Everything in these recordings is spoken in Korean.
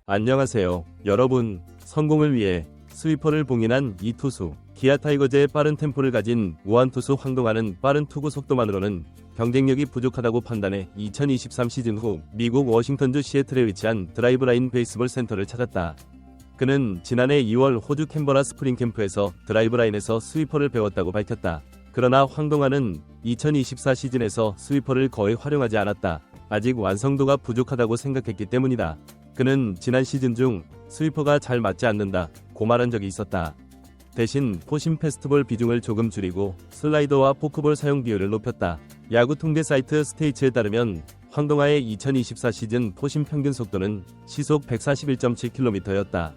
안녕하세요. 여러분, 성공을 위해 스위퍼를 봉인한 이 투수. 기아 타이거즈의 빠른 템포를 가진 우완 투수 황동아는 빠른 투구 속도만으로는 경쟁력이 부족하다고 판단해 2023 시즌 후 미국 워싱턴주 시애틀에 위치한 드라이브라인 베이스볼 센터를 찾았다. 그는 지난해 2월 호주 캔버라 스프링 캠프에서 드라이브라인에서 스위퍼를 배웠다고 밝혔다. 그러나 황동아는 2024 시즌에서 스위퍼를 거의 활용하지 않았다. 아직 완성도가 부족하다고 생각했기 때문이다. 그는 지난 시즌 중 스위퍼가 잘 맞지 않는다고 말한 적이 있었다. 대신 포심 패스트볼 비중을 조금 줄이고 슬라이더와 포크볼 사용 비율을 높였다. 야구 통계 사이트 스테이츠에 따르면 황동아의 2024 시즌 포심 평균 속도는 시속 141.7km였다.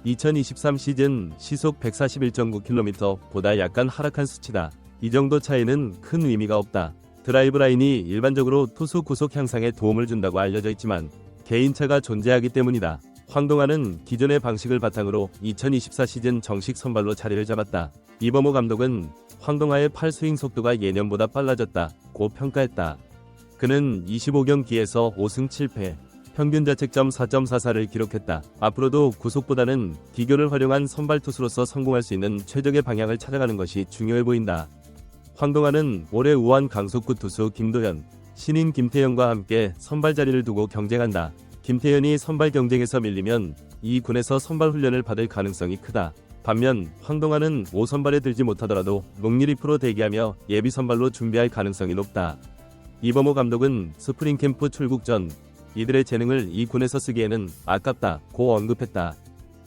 2023 시즌 시속 141.9km보다 약간 하락한 수치다. 이 정도 차이는 큰 의미가 없다. 드라이브 라인이 일반적으로 투수 구속 향상에 도움을 준다고 알려져 있지만 개인차가 존재하기 때문이다. 황동아는 기존의 방식을 바탕으로 2024 시즌 정식 선발로 자리를 잡았다. 이범호 감독은 황동아의 팔스윙 속도가 예년보다 빨라졌다고 평가했다. 그는 25경기에서 5승 7패, 평균 자책점 4.44를 기록했다. 앞으로도 구속보다는 기교를 활용한 선발 투수로서 성공할 수 있는 최적의 방향을 찾아가는 것이 중요해 보인다. 황동아는 올해 우완 강속구 투수 김도현, 신인 김태현과 함께 선발 자리를 두고 경쟁한다. 김태현이 선발 경쟁에서 밀리면 이 군에서 선발 훈련을 받을 가능성이 크다. 반면 황동아는 5선발에 들지 못하더라도 롱리리프로 대기하며 예비 선발로 준비할 가능성이 높다. 이범호 감독은 스프링 캠프 출국 전 이들의 재능을 이 군에서 쓰기에는 아깝다고 언급했다.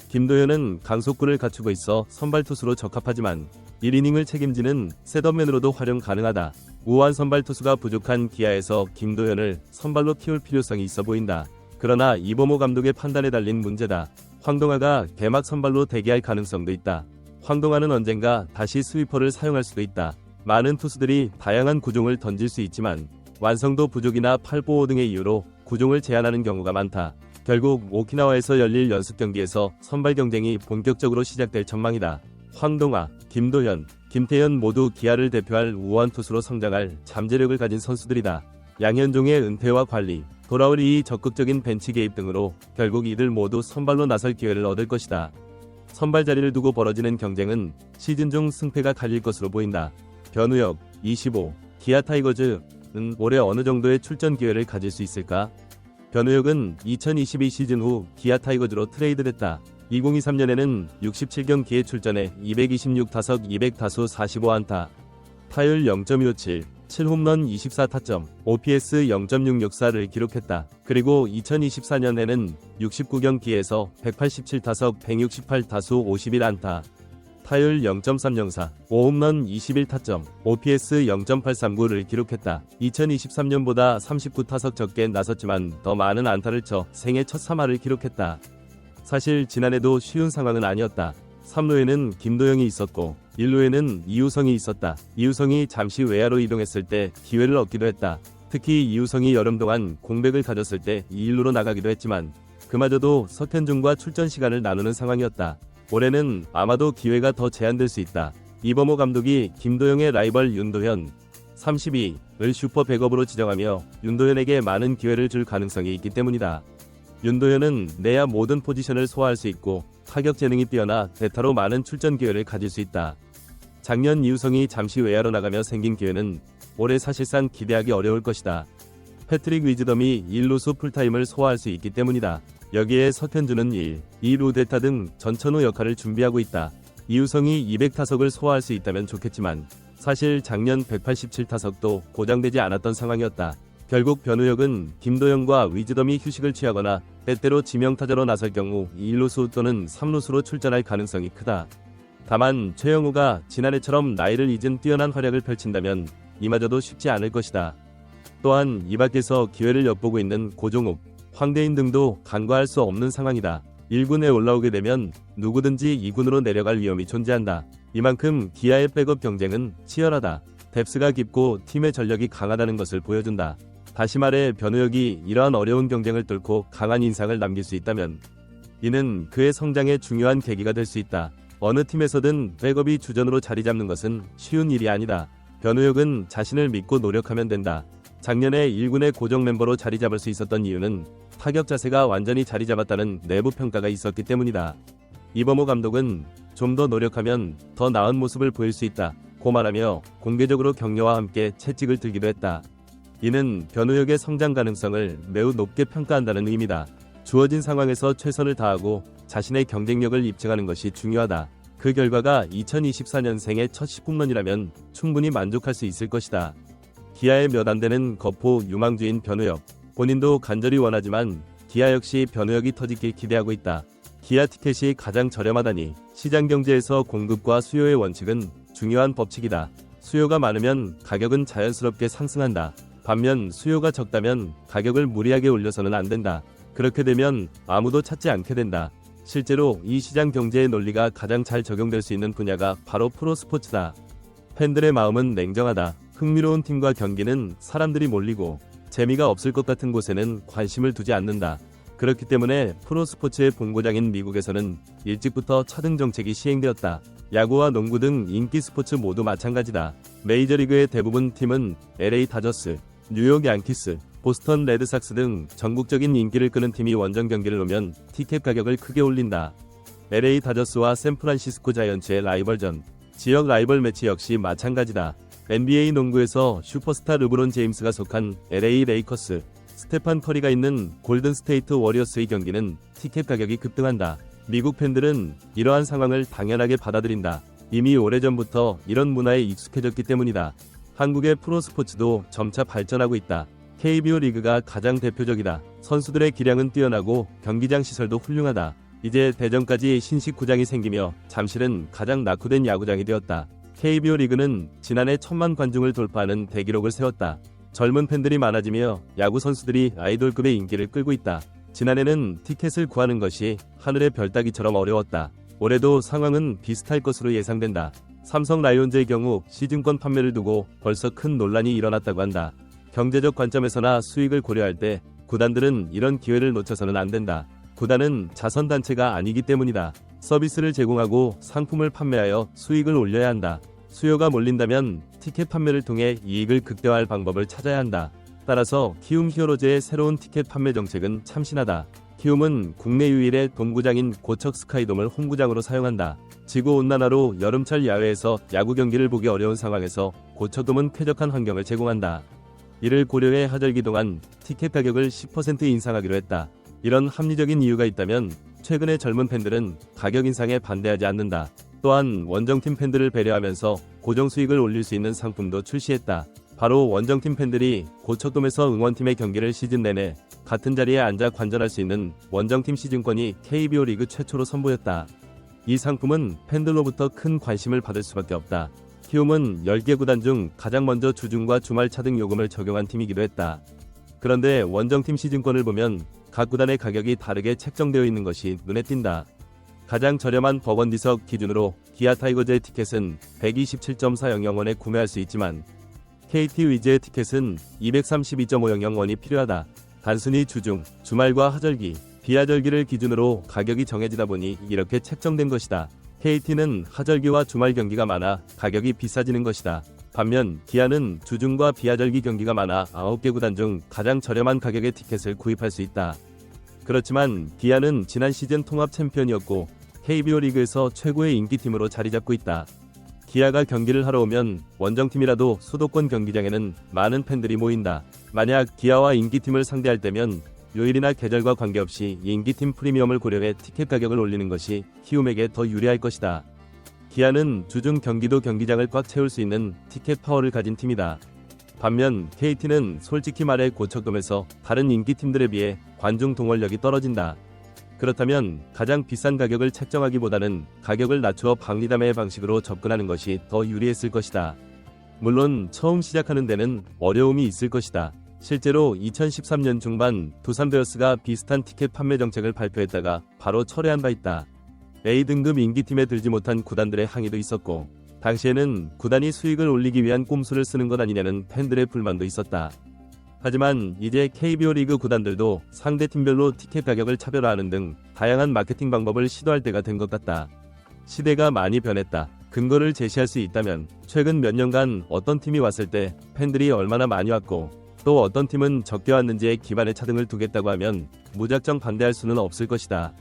김도현은 강속구를 갖추고 있어 선발 투수로 적합하지만 1이닝을 책임지는 셋업맨으로도 활용 가능하다. 우완 선발 투수가 부족한 기아에서 김도현을 선발로 키울 필요성이 있어 보인다. 그러나 이범호 감독의 판단에 달린 문제다. 황동아가 개막 선발로 대기할 가능성도 있다. 황동아는 언젠가 다시 스위퍼를 사용할 수도 있다. 많은 투수들이 다양한 구종을 던질 수 있지만 완성도 부족이나 팔보호 등의 이유로 구종을 제한하는 경우가 많다. 결국 오키나와에서 열릴 연습 경기에서 선발 경쟁이 본격적으로 시작될 전망이다. 황동아, 김도현, 김태현 모두 기아를 대표할 우완 투수로 성장할 잠재력을 가진 선수들이다. 양현종의 은퇴와 관리, 돌아올 이 적극적인 벤치 개입 등으로 결국 이들 모두 선발로 나설 기회를 얻을 것이다. 선발 자리를 두고 벌어지는 경쟁은 시즌 중 승패가 갈릴 것으로 보인다. 변우혁, 25, 기아 타이거즈는 올해 어느 정도의 출전 기회를 가질 수 있을까? 변우혁은 2022 시즌 후 기아 타이거즈로 트레이드됐다. 2023년에는 67경기에 출전해 226타석 200타수 45안타, 타율 0.257, 7홈런 24타점, OPS 0.664를 기록했다. 그리고 2024년에는 69경기에서 187타석 168타수 51안타, 타율 0.304, 5홈런 21타점, OPS 0.839를 기록했다. 2023년보다 39타석 적게 나섰지만 더 많은 안타를 쳐 생애 첫 3할을 기록했다. 사실 지난해도 쉬운 상황은 아니었다. 3루에는 김도영이 있었고 1루에는 이우성이 있었다. 이우성이 잠시 외야로 이동했을 때 기회를 얻기도 했다. 특히 이우성이 여름 동안 공백을 가졌을 때 2루로 나가기도 했지만 그마저도 석현중과 출전 시간을 나누는 상황이었다. 올해는 아마도 기회가 더 제한될 수 있다. 이범호 감독이 김도영의 라이벌 윤도현 32을 슈퍼 백업으로 지정하며 윤도현에게 많은 기회를 줄 가능성이 있기 때문이다. 윤도현은 내야 모든 포지션을 소화할 수 있고 타격 재능이 뛰어나 대타로 많은 출전 기회를 가질 수 있다. 작년 이우성이 잠시 외야로 나가며 생긴 기회는 올해 사실상 기대하기 어려울 것이다. 패트릭 위즈덤이 1루수 풀타임을 소화할 수 있기 때문이다. 여기에 석현주는 1, 2루 대타 등 전천후 역할을 준비하고 있다. 이우성이 200타석을 소화할 수 있다면 좋겠지만 사실 작년 187타석도 고장되지 않았던 상황이었다. 결국 변우혁은 김도영과 위즈덤이 휴식을 취하거나 때때로 지명타자로 나설 경우 1루수 또는 3루수로 출전할 가능성이 크다. 다만 최영우가 지난해처럼 나이를 잊은 뛰어난 활약을 펼친다면 이마저도 쉽지 않을 것이다. 또한 이 밖에서 기회를 엿보고 있는 고종욱, 황대인 등도 간과할 수 없는 상황이다. 1군에 올라오게 되면 누구든지 2군으로 내려갈 위험이 존재한다. 이만큼 기아의 백업 경쟁은 치열하다. 뎁스가 깊고 팀의 전력이 강하다는 것을 보여준다. 다시 말해 변우혁이 이러한 어려운 경쟁을 뚫고 강한 인상을 남길 수 있다면 이는 그의 성장에 중요한 계기가 될 수 있다. 어느 팀에서든 백업이 주전으로 자리 잡는 것은 쉬운 일이 아니다. 변우혁은 자신을 믿고 노력하면 된다. 작년에 1군의 고정 멤버로 자리 잡을 수 있었던 이유는 타격 자세가 완전히 자리 잡았다는 내부 평가가 있었기 때문이다. 이범호 감독은 좀 더 노력하면 더 나은 모습을 보일 수 있다 고 말하며 공개적으로 격려와 함께 채찍을 들기도 했다. 이는 변우혁의 성장 가능성을 매우 높게 평가한다는 의미다. 주어진 상황에서 최선을 다하고 자신의 경쟁력을 입증하는 것이 중요하다. 그 결과가 2024년생의 첫 10홈런이라면 충분히 만족할 수 있을 것이다. 기아의 몇 안 되는 거포 유망주인 변우혁. 본인도 간절히 원하지만 기아 역시 변우혁이 터지길 기대하고 있다. 기아 티켓이 가장 저렴하다니 시장 경제에서 공급과 수요의 원칙은 중요한 법칙이다. 수요가 많으면 가격은 자연스럽게 상승한다. 반면 수요가 적다면 가격을 무리하게 올려서는 안 된다. 그렇게 되면 아무도 찾지 않게 된다. 실제로 이 시장 경제의 논리가 가장 잘 적용될 수 있는 분야가 바로 프로스포츠다. 팬들의 마음은 냉정하다. 흥미로운 팀과 경기는 사람들이 몰리고 재미가 없을 것 같은 곳에는 관심을 두지 않는다. 그렇기 때문에 프로스포츠의 본고장인 미국에서는 일찍부터 차등 정책이 시행되었다. 야구와 농구 등 인기 스포츠 모두 마찬가지다. 메이저리그의 대부분 팀은 LA 다저스, 뉴욕 양키스, 보스턴 레드삭스 등 전국적인 인기를 끄는 팀이 원정 경기를 놓으면 티켓 가격을 크게 올린다. LA 다저스와 샌프란시스코 자이언츠의 라이벌전, 지역 라이벌 매치 역시 마찬가지다. NBA 농구에서 슈퍼스타 르브론 제임스가 속한 LA 레이커스, 스테판 커리가 있는 골든 스테이트 워리어스의 경기는 티켓 가격이 급등한다. 미국 팬들은 이러한 상황을 당연하게 받아들인다. 이미 오래전부터 이런 문화에 익숙해졌기 때문이다. 한국의 프로스포츠도 점차 발전하고 있다. KBO 리그가 가장 대표적이다. 선수들의 기량은 뛰어나고 경기장 시설도 훌륭하다. 이제 대전까지 신식 구장이 생기며 잠실은 가장 낙후된 야구장이 되었다. KBO 리그는 지난해 1000만 관중을 돌파하는 대기록을 세웠다. 젊은 팬들이 많아지며 야구 선수들이 아이돌급의 인기를 끌고 있다. 지난해는 티켓을 구하는 것이 하늘의 별 따기처럼 어려웠다. 올해도 상황은 비슷할 것으로 예상된다. 삼성 라이온즈의 경우 시즌권 판매를 두고 벌써 큰 논란이 일어났다고 한다. 경제적 관점에서나 수익을 고려할 때 구단들은 이런 기회를 놓쳐서는 안 된다. 구단은 자선단체가 아니기 때문이다. 서비스를 제공하고 상품을 판매하여 수익을 올려야 한다. 수요가 몰린다면 티켓 판매를 통해 이익을 극대화할 방법을 찾아야 한다. 따라서 키움 히어로즈의 새로운 티켓 판매 정책은 참신하다. 키움은 국내 유일의 돔구장인 고척 스카이돔을 홈구장으로 사용한다. 지구온난화로 여름철 야외에서 야구 경기를 보기 어려운 상황에서 고척돔은 쾌적한 환경을 제공한다. 이를 고려해 하절기 동안 티켓 가격을 10% 인상하기로 했다. 이런 합리적인 이유가 있다면 최근의 젊은 팬들은 가격 인상에 반대하지 않는다. 또한 원정팀 팬들을 배려하면서 고정 수익을 올릴 수 있는 상품도 출시했다. 바로 원정팀 팬들이 고척돔에서 응원팀의 경기를 시즌 내내 같은 자리에 앉아 관전할 수 있는 원정팀 시즌권이 KBO 리그 최초로 선보였다. 이 상품은 팬들로부터 큰 관심을 받을 수밖에 없다. 키움은 10개 구단 중 가장 먼저 주중과 주말 차등 요금을 적용한 팀이기도 했다. 그런데 원정팀 시즌권을 보면 각 구단의 가격이 다르게 책정되어 있는 것이 눈에 띈다. 가장 저렴한 버건디석 기준으로 기아 타이거즈의 티켓은 127.400원에 구매할 수 있지만 KT 위즈의 티켓은 232.500원이 필요하다. 단순히 주중, 주말과 하절기, 비하절기를 기준으로 가격이 정해지다 보니 이렇게 책정된 것이다. KT는 하절기와 주말 경기가 많아 가격이 비싸지는 것이다. 반면 기아는 주중과 비하절기 경기가 많아 9개 구단 중 가장 저렴한 가격의 티켓을 구입할 수 있다. 그렇지만 기아는 지난 시즌 통합 챔피언이었고 KBO 리그에서 최고의 인기팀으로 자리 잡고 있다. 기아가 경기를 하러 오면 원정팀이라도 수도권 경기장에는 많은 팬들이 모인다. 만약 기아와 인기팀을 상대할 때면 요일이나 계절과 관계없이 인기팀 프리미엄을 고려해 티켓 가격을 올리는 것이 키움에게 더 유리할 것이다. 기아는 주중 경기도 경기장을 꽉 채울 수 있는 티켓 파워를 가진 팀이다. 반면 KT는 솔직히 말해 고척돔에서 다른 인기팀들에 비해 관중 동원력이 떨어진다. 그렇다면 가장 비싼 가격을 책정하기보다는 가격을 낮추어 박리담회 방식으로 접근하는 것이 더 유리했을 것이다. 물론 처음 시작하는 데는 어려움이 있을 것이다. 실제로 2013년 중반 두산 베어스가 비슷한 티켓 판매 정책을 발표했다가 바로 철회한 바 있다. A등급 인기팀에 들지 못한 구단들의 항의도 있었고 당시에는 구단이 수익을 올리기 위한 꼼수를 쓰는 것 아니냐는 팬들의 불만도 있었다. 하지만 이제 KBO 리그 구단들도 상대 팀별로 티켓 가격을 차별화하는 등 다양한 마케팅 방법을 시도할 때가 된 것 같다. 시대가 많이 변했다. 근거를 제시할 수 있다면 최근 몇 년간 어떤 팀이 왔을 때 팬들이 얼마나 많이 왔고 또 어떤 팀은 적게 왔는지에 기반의 차등을 두겠다고 하면 무작정 반대할 수는 없을 것이다.